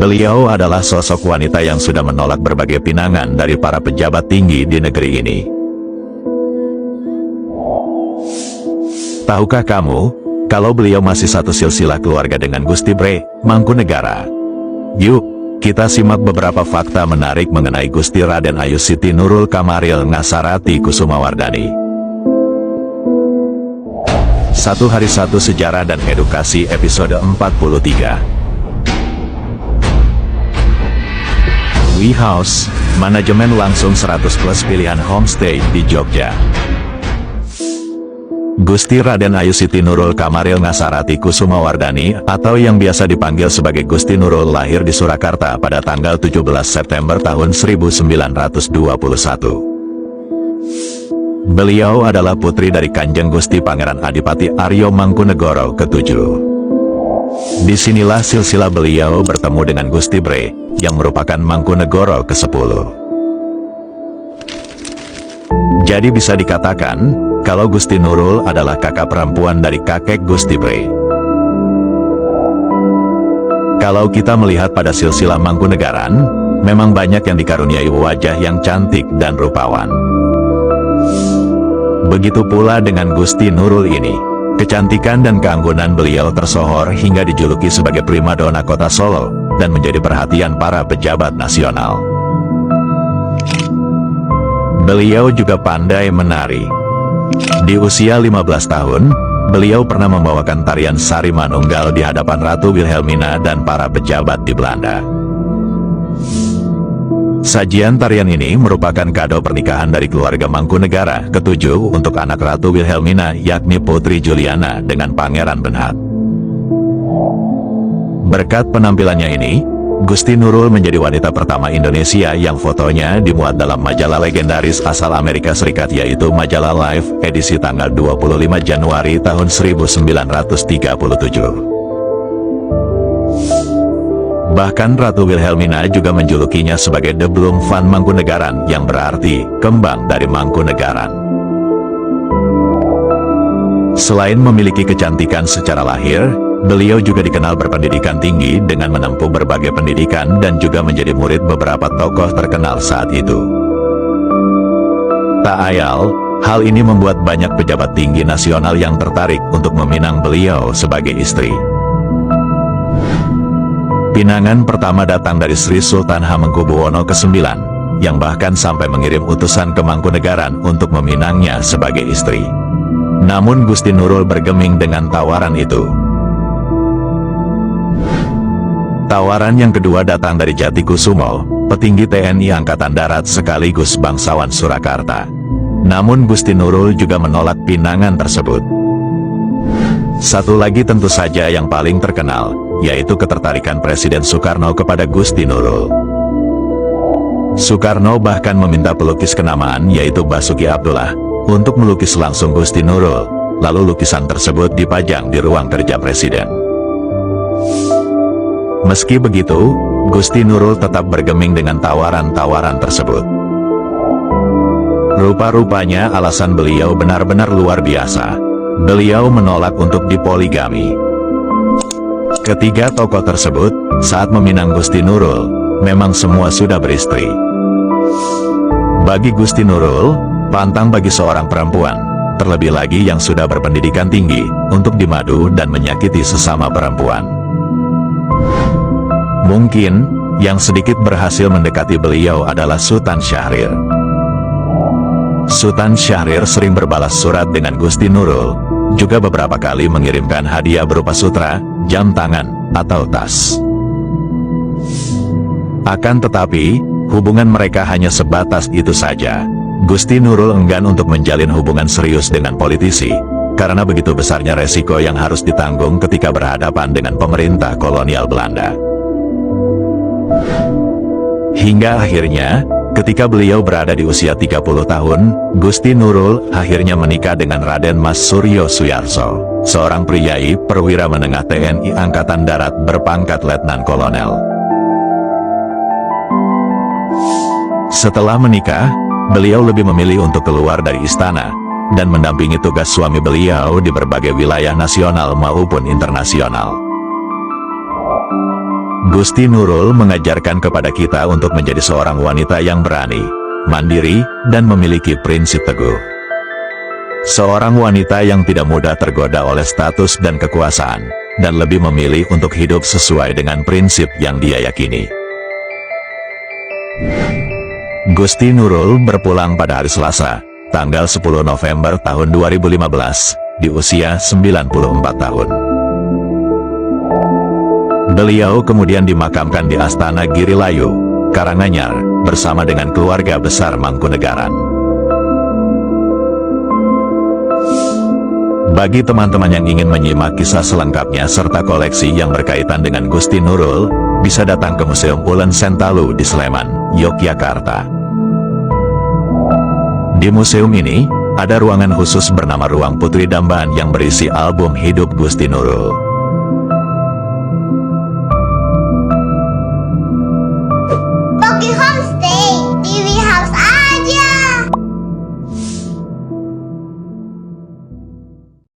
Beliau adalah sosok wanita yang sudah menolak berbagai pinangan dari para pejabat tinggi di negeri ini. Tahukah kamu, kalau beliau masih satu silsilah keluarga dengan Gusti Bre, Mangkunegara? Yuk, kita simak beberapa fakta menarik mengenai Gusti Raden Ayu Siti Nurul Kamaril Ngasarati Kusumawardhani. Satu Hari Satu Sejarah dan Edukasi episode 43. We House, manajemen langsung 100+ pilihan homestay di Jogja. Gusti Raden Ayu Siti Nurul Kamaril Ngasarati Kusumawardhani atau yang biasa dipanggil sebagai Gusti Nurul lahir di Surakarta pada tanggal 17 September tahun 1921. Beliau adalah putri dari Kanjeng Gusti Pangeran Adipati Aryo Mangkunegoro ke-7. Disinilah silsilah beliau bertemu dengan Gusti Bre, yang merupakan Mangkunegoro ke-10. Jadi bisa dikatakan, kalau Gusti Nurul adalah kakak perempuan dari kakek Gusti Bre. Kalau kita melihat pada silsilah Mangkunegaran, memang banyak yang dikaruniai wajah yang cantik dan rupawan. Begitu pula dengan Gusti Nurul ini. Kecantikan dan keanggunan beliau tersohor hingga dijuluki sebagai primadona kota Solo, dan menjadi perhatian para pejabat nasional. Beliau juga pandai menari. Di usia 15 tahun, beliau pernah membawakan tarian Sari Manunggal di hadapan Ratu Wilhelmina dan para pejabat di Belanda. Sajian tarian ini merupakan kado pernikahan dari keluarga Mangkunegara ke-7 untuk anak Ratu Wilhelmina yakni Putri Juliana dengan Pangeran Benhat. Berkat penampilannya ini, Gusti Nurul menjadi wanita pertama Indonesia yang fotonya dimuat dalam majalah legendaris asal Amerika Serikat yaitu majalah Life edisi tanggal 25 Januari tahun 1937. Bahkan Ratu Wilhelmina juga menjulukinya sebagai The Bloom van Mangkunegaran yang berarti kembang dari Mangkunegaran. Selain memiliki kecantikan secara lahir, beliau juga dikenal berpendidikan tinggi dengan menempuh berbagai pendidikan dan juga menjadi murid beberapa tokoh terkenal saat itu. Tak ayal, hal ini membuat banyak pejabat tinggi nasional yang tertarik untuk meminang beliau sebagai istri. Pinangan pertama datang dari Sri Sultan Hamengkubuwono ke-9, yang bahkan sampai mengirim utusan ke Mangkunegaran untuk meminangnya sebagai istri. Namun Gusti Nurul bergeming dengan tawaran itu. Tawaran yang kedua datang dari Jatikusumo, petinggi TNI Angkatan Darat sekaligus bangsawan Surakarta. Namun Gusti Nurul juga menolak pinangan tersebut. Satu lagi tentu saja yang paling terkenal, yaitu ketertarikan Presiden Soekarno kepada Gusti Nurul. Soekarno bahkan meminta pelukis kenamaan yaitu Basuki Abdullah, untuk melukis langsung Gusti Nurul, lalu lukisan tersebut dipajang di ruang kerja Presiden. Meski begitu, Gusti Nurul tetap bergeming dengan tawaran-tawaran tersebut. Rupa-rupanya alasan beliau benar-benar luar biasa. Beliau menolak untuk dipoligami. Ketiga tokoh tersebut, saat meminang Gusti Nurul, memang semua sudah beristri. Bagi Gusti Nurul, pantang bagi seorang perempuan, terlebih lagi yang sudah berpendidikan tinggi, untuk dimadu dan menyakiti sesama perempuan. Mungkin, yang sedikit berhasil mendekati beliau adalah Sultan Syahrir. Sultan Syahrir sering berbalas surat dengan Gusti Nurul, juga beberapa kali mengirimkan hadiah berupa sutra, jam tangan, atau tas. Akan tetapi, hubungan mereka hanya sebatas itu saja. Gusti Nurul enggan untuk menjalin hubungan serius dengan politisi, karena begitu besarnya resiko yang harus ditanggung ketika berhadapan dengan pemerintah kolonial Belanda. Hingga akhirnya, ketika beliau berada di usia 30 tahun, Gusti Nurul akhirnya menikah dengan Raden Mas Suryo Suyarso, seorang priyayi perwira menengah TNI Angkatan Darat berpangkat Letnan Kolonel. Setelah menikah, beliau lebih memilih untuk keluar dari istana, dan mendampingi tugas suami beliau di berbagai wilayah nasional maupun internasional. Gusti Nurul mengajarkan kepada kita untuk menjadi seorang wanita yang berani, mandiri, dan memiliki prinsip teguh. Seorang wanita yang tidak mudah tergoda oleh status dan kekuasaan, dan lebih memilih untuk hidup sesuai dengan prinsip yang dia yakini. Gusti Nurul berpulang pada hari Selasa, tanggal 10 November tahun 2015, di usia 94 tahun. Beliau kemudian dimakamkan di Astana Girilayu, Karanganyar, bersama dengan keluarga besar Mangkunegaran. Bagi teman-teman yang ingin menyimak kisah selengkapnya serta koleksi yang berkaitan dengan Gusti Nurul, bisa datang ke Museum Ulen Sentalu di Sleman, Yogyakarta. Di museum ini, ada ruangan khusus bernama Ruang Putri Damban yang berisi album hidup Gusti Nurul.